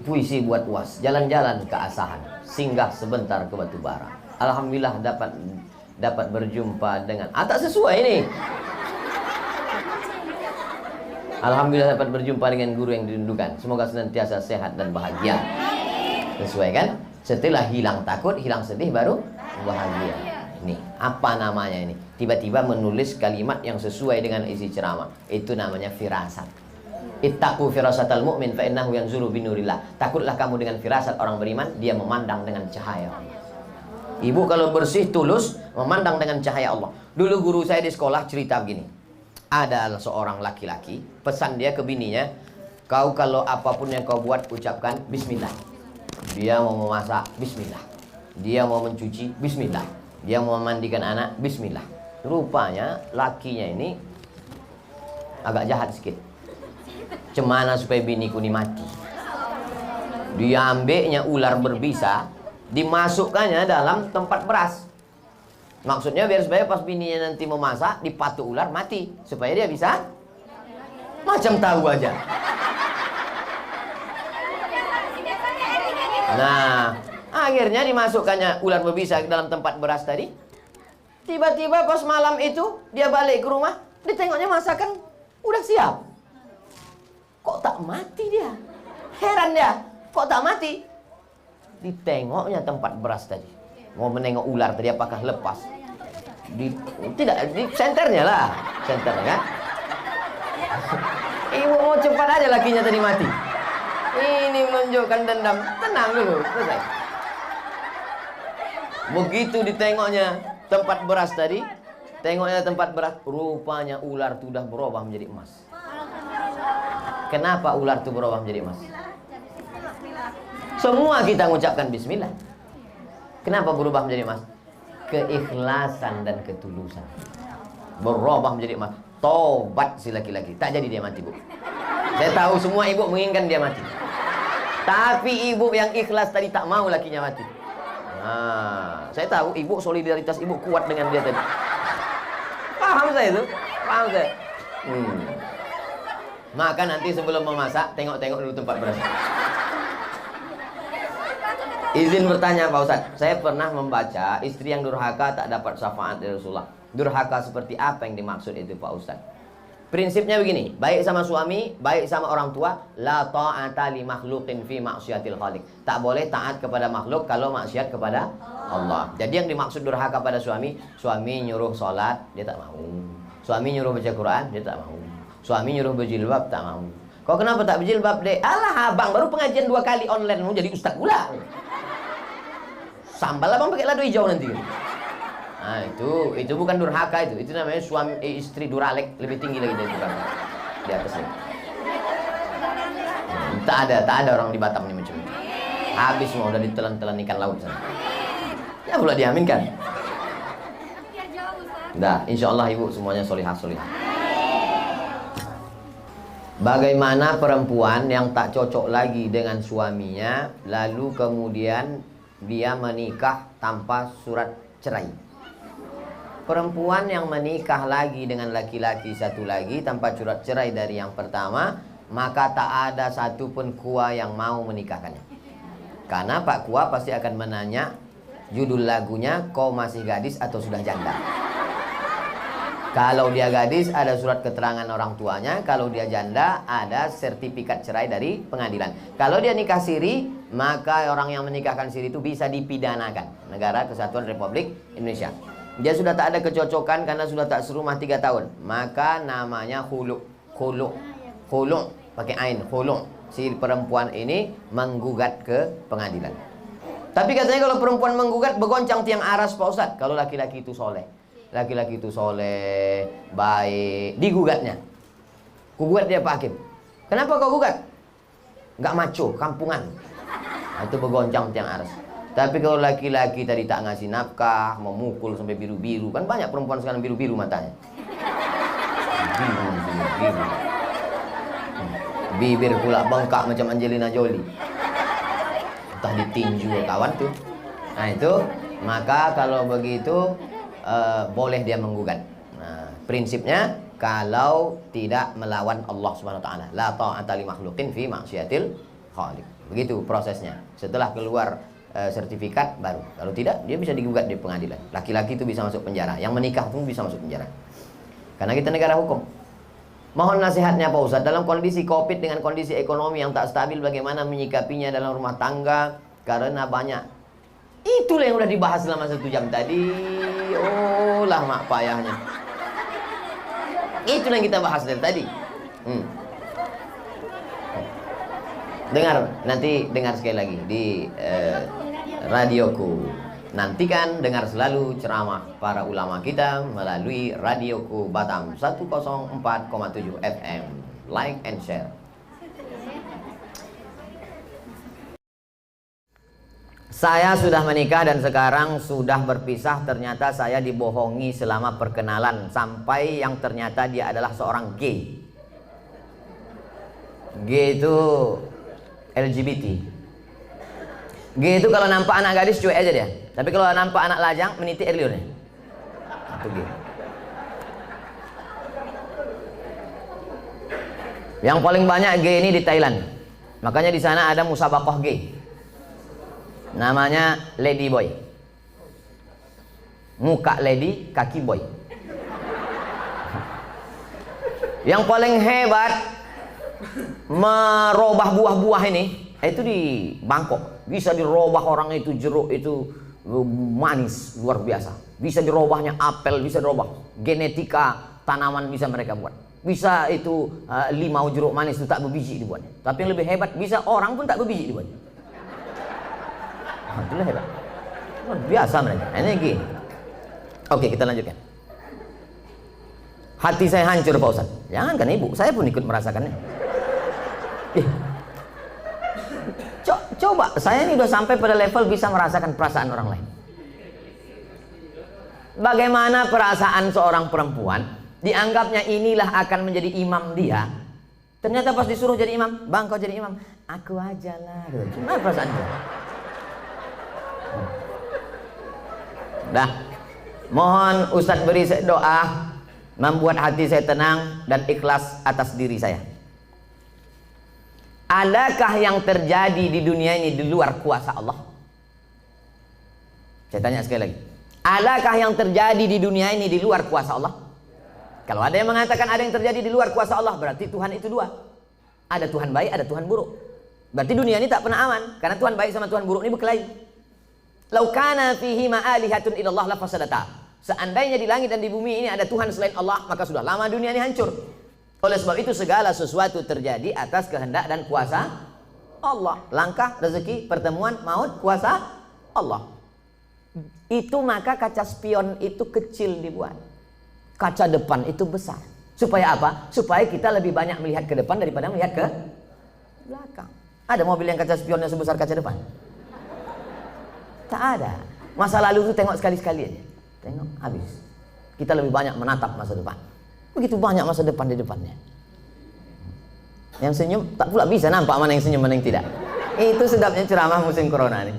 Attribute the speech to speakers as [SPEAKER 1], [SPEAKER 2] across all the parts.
[SPEAKER 1] puisi buat UAS, jalan-jalan ke Asahan, singgah sebentar ke Batubara. Alhamdulillah dapat berjumpa dengan tak sesuai ini. Alhamdulillah dapat berjumpa dengan guru yang dirindukan. Semoga senantiasa sehat dan bahagia. Sesuai kan? Setelah hilang takut, hilang sedih, baru bahagia. Nih, apa namanya ini? Tiba-tiba menulis kalimat yang sesuai dengan isi ceramah. Itu namanya firasat. Ittaqu firasatal mu'min fa innahu yanzuru binurillah. Takutlah kamu dengan firasat orang beriman, dia memandang dengan cahaya Allah. Ibu kalau bersih tulus memandang dengan cahaya Allah. Dulu guru saya di sekolah cerita begini. Ada seorang laki-laki, pesan dia ke bininya, kau kalau apapun yang kau buat ucapkan bismillah. Dia mau memasak, bismillah. Dia mau mencuci, bismillah. Dia mau memandikan anak, bismillah. Rupanya lakinya ini agak jahat sedikit. Cemana supaya biniku ini mati. Dia ambilnya ular berbisa, dimasukkannya dalam tempat beras. Maksudnya biar supaya pas bininya nanti memasak, dipatuk ular mati. Supaya dia bisa macam tahu aja. Nah, akhirnya dimasukkannya ular berbisa ke dalam tempat beras tadi. Tiba-tiba pas malam itu dia balik ke rumah, ditengoknya masakan udah siap. Kok tak mati dia? Heran dia, kok tak mati? Ditengoknya tempat beras tadi. Mau menengok ular tadi apakah lepas? Tidak, di senternya lah. Senternya kan? Ibu mau cepat aja lakinya tadi mati. Ini menunjukkan dendam. Tenang dulu, selesai. Begitu ditengoknya tempat beras tadi, tengoknya tempat beras, rupanya ular itu sudah berubah menjadi emas. Kenapa ular itu berubah menjadi emas? Semua kita mengucapkan bismillah. Kenapa berubah menjadi emas? Keikhlasan dan ketulusan. Berubah menjadi emas. Tobat si laki-laki. Tak jadi dia mati, Bu. Saya tahu semua ibu menginginkan dia mati. Tapi ibu yang ikhlas tadi tak mau lakinya mati. Nah, saya tahu ibu, solidaritas ibu kuat dengan dia tadi. Paham saya itu? Paham saya. Maka nanti sebelum memasak, tengok-tengok dulu tempat beras. Izin bertanya Pak Ustadz, saya pernah membaca istri yang durhaka tak dapat syafaat dari Rasulullah. Durhaka seperti apa yang dimaksud itu Pak Ustadz? Prinsipnya begini, baik sama suami, baik sama orang tua, la ta'ata li makhluqin fi maksiatil khaliq. Tak boleh taat kepada makhluk kalau maksiat kepada Allah. Jadi yang dimaksud durhaka pada suami, suami nyuruh sholat, dia tak mau. Suami nyuruh baca Quran, dia tak mau. Suami nyuruh berjilbab, tak mau. Kau kenapa tak berjilbab, Dek? Alah abang, baru pengajian 2 kali online, mau jadi ustaz pula. Sambal abang pakai lado hijau nanti. Nah itu bukan durhaka itu namanya suami istri duralek, lebih tinggi lagi dari durhaka. Di atasnya. Tak ada orang di Batam ini macam itu. Habis semua udah ditelan-telan ikan laut sana. Ya pula diaminkan. Dah, insya Allah ibu semuanya solihah. Bagaimana perempuan yang tak cocok lagi dengan suaminya, lalu kemudian dia menikah tanpa surat cerai? Perempuan yang menikah lagi dengan laki-laki satu lagi tanpa surat cerai dari yang pertama, maka tak ada satupun kua yang mau menikahkannya. Karena Pak Kua pasti akan menanya judul lagunya, kau masih gadis atau sudah janda? Kalau dia gadis ada surat keterangan orang tuanya, kalau dia janda ada sertifikat cerai dari pengadilan. Kalau dia nikah siri, maka orang yang menikahkan siri itu bisa dipidanakan. Negara Kesatuan Republik Indonesia. Dia sudah tak ada kecocokan karena sudah tak serumah 3 tahun, maka namanya khulu pakai ain, khulu. Si perempuan ini menggugat ke pengadilan. Tapi katanya kalau perempuan menggugat bergoncang tiang aras Pak Ustadz. Kalau laki-laki itu soleh, baik, digugatnya. Kugugat dia Pak Hakim. Kenapa kau gugat? Nggak maco, kampungan. Itu bergoncang tiang aras. Tapi kalau laki-laki tadi tak ngasih nafkah, memukul sampai biru-biru, kan banyak perempuan sekarang biru-biru matanya. Biru. Bibir pula bengkak macam Angelina Jolie. Entah ditinju kawan tuh. Nah itu, maka kalau begitu boleh dia menggugat. Nah, prinsipnya kalau tidak melawan Allah Subhanahu wa taala, la ta'ata li makhluqin fi maksiatil khaliq. Begitu prosesnya. Setelah keluar sertifikat baru. Kalau tidak, dia bisa digugat di pengadilan. Laki-laki itu bisa masuk penjara. Yang menikah pun bisa masuk penjara. Karena kita negara hukum. Mohon nasihatnya Pak Ustadz, dalam kondisi COVID dengan kondisi ekonomi yang tak stabil, bagaimana menyikapinya dalam rumah tangga? Karena banyak. Itulah yang udah dibahas selama 1 jam tadi. Oh lah mak payahnya. Itulah yang kita bahas dari tadi. Dengar, nanti dengar sekali lagi di radioku. Nantikan dengar selalu ceramah para ulama kita melalui radioku Batam 104,7 FM. Like and share. Saya sudah menikah dan sekarang sudah berpisah. Ternyata saya dibohongi selama perkenalan, sampai yang ternyata dia adalah seorang gay. Gay itu LGBT. Gay itu kalau nampak anak gadis cuek aja dia. Tapi kalau nampak anak lajang meniti air liurnya. Itu gay. Yang paling banyak gay ini di Thailand. Makanya di sana ada musabaqah gay. Namanya Lady Boy. Muka lady, kaki boy. Yang paling hebat merubah buah-buah ini itu di Bangkok. Bisa dirubah orang itu, jeruk itu manis luar biasa. Bisa dirubahnya apel, bisa dirubah genetika tanaman, bisa mereka buat. Bisa itu limau jeruk manis itu tak berbiji dibuatnya. Tapi yang lebih hebat, bisa orang pun tak berbiji dibuatnya. Itulah hebat. Luar biasa mereka. Ini gini. Oke, kita lanjutkan. Hati saya hancur Pak Ustaz. Jangankan ibu, saya pun ikut merasakannya. Coba, saya ini udah sampai pada level bisa merasakan perasaan orang lain. Bagaimana perasaan seorang perempuan, dianggapnya inilah akan menjadi imam dia. Ternyata pas disuruh jadi imam, bang kau jadi imam, aku aja lah. Gimana perasaan dia? Dah, mohon Ustadz beri doa membuat hati saya tenang dan ikhlas atas diri saya. Adakah yang terjadi di dunia ini di luar kuasa Allah? Saya tanya sekali lagi. Adakah yang terjadi di dunia ini di luar kuasa Allah? Kalau ada yang mengatakan ada yang terjadi di luar kuasa Allah, berarti Tuhan itu dua. Ada Tuhan baik, ada Tuhan buruk. Berarti dunia ini tak pernah aman, karena Tuhan baik sama Tuhan buruk ini berkelahi. Lau kana fihi ma'alihatun illallah la fasadata. Seandainya di langit dan di bumi ini ada Tuhan selain Allah, maka sudah lama dunia ini hancur. Oleh sebab itu segala sesuatu terjadi atas kehendak dan kuasa Allah. Langkah, rezeki, pertemuan, maut, kuasa Allah. Itu maka kaca spion itu kecil dibuat. Kaca depan itu besar. Supaya apa? Supaya kita lebih banyak melihat ke depan daripada melihat ke belakang. Ada mobil yang kaca spionnya sebesar kaca depan? Tak ada. Masa lalu itu tengok sekali-sekali aja. Tengok, habis. Kita lebih banyak menatap masa depan. Begitu banyak masa depan di depannya. Yang senyum tak pula bisa nampak mana yang senyum mana yang tidak. Itu sedapnya ceramah musim corona ini.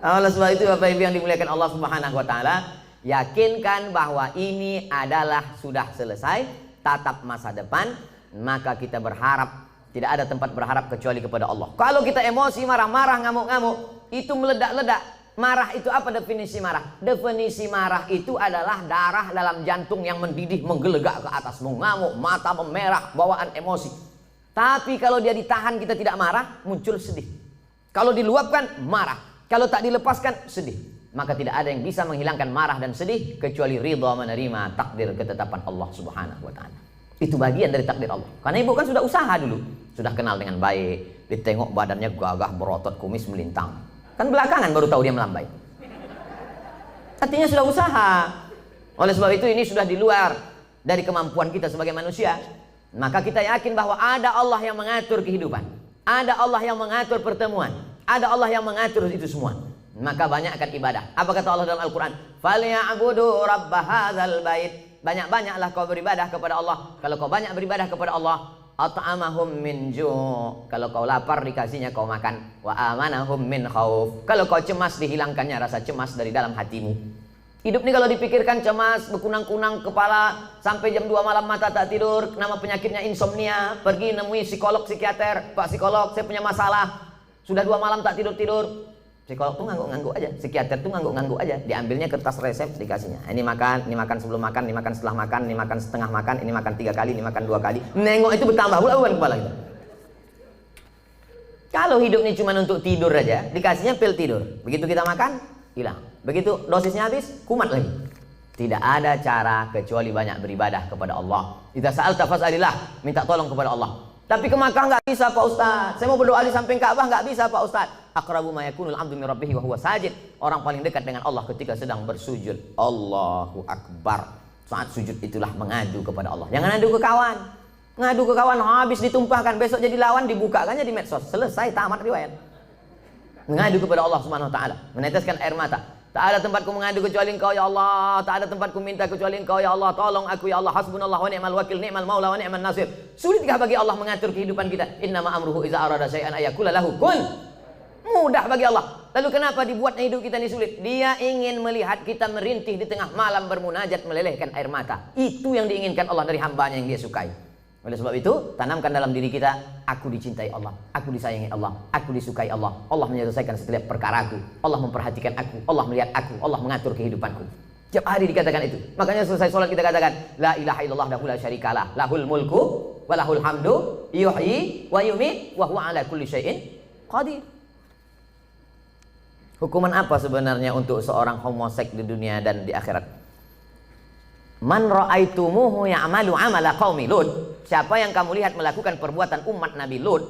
[SPEAKER 1] Oleh sebab itu Bapak Ibu yang dimuliakan Allah Subhanahu wa taala, yakinkan bahwa ini adalah sudah selesai tatap masa depan, maka kita berharap, tidak ada tempat berharap kecuali kepada Allah. Kalau kita emosi, marah-marah, ngamuk-ngamuk, itu meledak-ledak. Marah itu apa definisi marah? Definisi marah itu adalah darah dalam jantung yang mendidih, menggelegak ke atas, mengamuk, mata memerah, bawaan emosi. Tapi kalau dia ditahan, kita tidak marah, muncul sedih. Kalau diluapkan, marah. Kalau tak dilepaskan, sedih. Maka tidak ada yang bisa menghilangkan marah dan sedih kecuali ridha menerima takdir ketetapan Allah Subhanahu wa taala. Itu bagian dari takdir Allah. Karena ibu kan sudah usaha dulu, sudah kenal dengan baik, ditengok badannya gagah, berotot, kumis melintang. Kan belakangan baru tahu dia melambai. Artinya sudah usaha. Oleh sebab itu ini sudah di luar dari kemampuan kita sebagai manusia. Maka kita yakin bahwa ada Allah yang mengatur kehidupan. Ada Allah yang mengatur pertemuan. Ada Allah yang mengatur itu semua. Maka banyakkan ibadah. Apa kata Allah dalam Al-Quran? Falya'budu rabb hadzal bait. Banyak-banyaklah kau beribadah kepada Allah. Kalau kau banyak beribadah kepada Allah, at'amahum min ju'. Kalau kau lapar dikasihnya kau makan. Wa amanahum min khauf. Kalau kau cemas dihilangkannya rasa cemas dari dalam hatimu. Hidup ini kalau dipikirkan cemas, berkunang-kunang kepala, sampai jam 2 malam mata tak tidur, nama penyakitnya insomnia, pergi nemui psikolog, psikiater, Pak psikolog, saya punya masalah, sudah 2 malam tak tidur-tidur. Psikolog tuh ngangguk-ngangguk aja, psikiater tuh ngangguk-ngangguk aja, diambilnya kertas resep dikasihnya. Ini makan sebelum makan, ini makan setelah makan, ini makan setengah makan, ini makan 3 kali, ini makan 2 kali. Nengok itu bertambah pula beban kepala kita. Kalau hidup ini cuma untuk tidur aja, dikasihnya pil tidur. Begitu kita makan, hilang. Begitu dosisnya habis, kumat lagi. Tidak ada cara kecuali banyak beribadah kepada Allah. Idza sa'alta fas'alillah, minta tolong kepada Allah. Tapi ke Makkah nggak bisa Pak Ustaz. Saya mau berdoa di samping Ka'bah nggak bisa Pak Ustaz. Aqrabu ma yakunul 'abdu min rabbih wa huwa sajid. Orang paling dekat dengan Allah ketika sedang bersujud. Allahu Akbar. Saat sujud itulah mengadu kepada Allah. Jangan adu ke kawan. Ngadu ke kawan habis ditumpahkan, besok jadi lawan dibukakannya di medsos. Selesai, tamat riwayat. Mengadu kepada Allah Subhanahu wa taala, meneteskan air mata. Tak ada tempatku mengadu kecuali Engkau ya Allah, tak ada tempatku minta kecuali Engkau ya Allah. Tolong aku ya Allah, hasbunallah wa ni'mal wakil, ni'mal maula wa ni'man nasir. Sulitkah bagi Allah mengatur kehidupan kita? Innama amruhu iza arada syai'an ayakula lahu kun. Mudah bagi Allah. Lalu kenapa dibuatnya hidup kita ini sulit? Dia ingin melihat kita merintih di tengah malam bermunajat melelehkan air mata. Itu yang diinginkan Allah dari hambanya yang dia sukai. Oleh sebab itu, tanamkan dalam diri kita, aku dicintai Allah, aku disayangi Allah, aku disukai Allah. Allah menyelesaikan setiap perkaraku, Allah memperhatikan aku, Allah melihat aku, Allah mengatur kehidupanku. Tiap hari dikatakan itu. Makanya selesai sholat kita katakan, la ilaha illallah wahdahu la syarikalah, lahul mulku wa lahul hamdu, yuhyi wa yumiit wa huwa ala kulli syai'in qadir. Hukuman apa sebenarnya untuk seorang homoseks di dunia dan di akhirat? Man ra'aitumuhu ya'malu 'amala qaumi Lut. Siapa yang kamu lihat melakukan perbuatan umat Nabi Lut,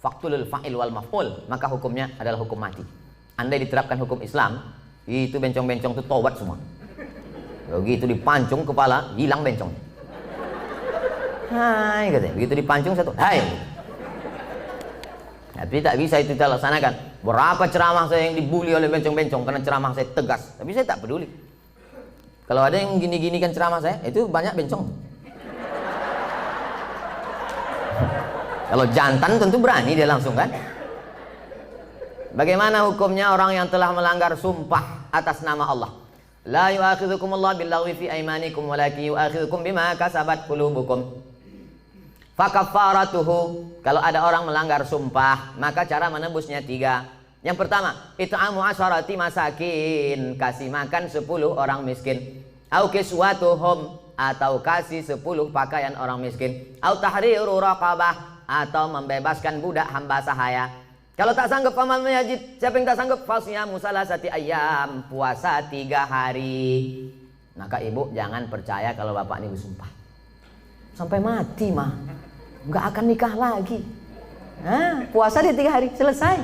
[SPEAKER 1] faqtulul fa'il wal maf'ul, maka hukumnya adalah hukum mati. Andai diterapkan hukum Islam, itu bencong-bencong itu tobat semua. Begitu dipancung kepala, hilang bencong. Hai katanya, begitu dipancung satu, hai. Tapi tak bisa itu kita laksanakan. Berapa ceramah saya yang dibully oleh bencong-bencong karena ceramah saya tegas, tapi saya tak peduli. Kalau ada yang gini-gini kan ceramah saya, itu banyak bencong. Kalau jantan tentu berani dia langsung kan. Bagaimana hukumnya orang yang telah melanggar sumpah atas nama Allah? La yu'akhidhukumullahu billaghwi fi aymanikum walakin yu'akhidhukum bima kasabat qulubukum. Fakaffaratuhu, kalau ada orang melanggar sumpah, maka cara menebusnya 3. Yang pertama, it'amu asyarati masakin, kasih makan 10 orang miskin. Au kiswatuhum, atau kasih 10 pakaian orang miskin. Au tahriru raqabah, atau membebaskan budak hamba sahaya. Kalau tak sanggup paman menjajid, siapa yang tak sanggup? Fasyamu salasati ayyam, puasa 3 hari. Maka ibu jangan percaya kalau bapak ini bersumpah. Sampai mati mah nggak akan nikah lagi. Puasa dia 3 hari selesai.